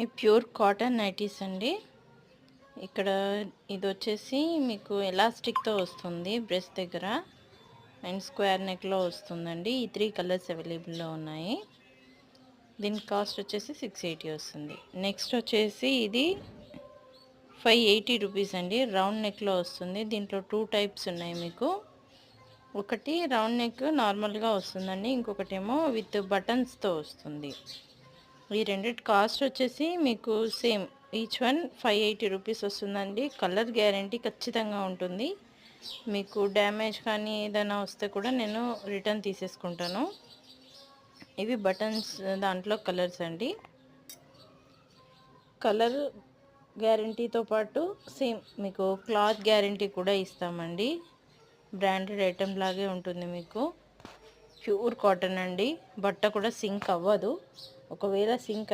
ఈ pure cotton nighties అండి. ఇక్కడ ఇది వచ్చేసి మీకు ఎలాస్టిక్తో వస్తుంది బ్రెస్ట్ దగ్గర అండ్ స్క్వేర్ నెక్లో వస్తుందండి. ఈ 3 కలర్స్ అవైలబుల్లో ఉన్నాయి. దీని కాస్ట్ వచ్చేసి 680 వస్తుంది. నెక్స్ట్ వచ్చేసి ఇది 580 రూపీస్ అండి. రౌండ్ నెక్లో వస్తుంది. దీంట్లో 2 టైప్స్ ఉన్నాయి మీకు. ఒకటి రౌండ్ నెక్ నార్మల్గా వస్తుందండి, ఇంకొకటేమో విత్ బటన్స్తో వస్తుంది. ఈ రెండిటి కాస్ట్ వచ్చేసి మీకు సేమ్, ఈచ్ వన్ 580 రూపీస్ వస్తుందండి. కలర్ గ్యారంటీ ఖచ్చితంగా ఉంటుంది. మీకు డ్యామేజ్ కానీ ఏదైనా వస్తే కూడా నేను రిటర్న్ తీసేసుకుంటాను. ఇవి బటన్స్ దాంట్లో కలర్స్ అండి. కలర్ గ్యారంటీతో పాటు సేమ్ మీకు క్లాత్ గ్యారంటీ కూడా ఇస్తామండి. బ్రాండెడ్ ఐటెం లాగే ఉంటుంది మీకు. ప్యూర్ కాటన్ అండి. బట్ట కూడా సింక్ అవ్వదు. ఒకవేళ సింక్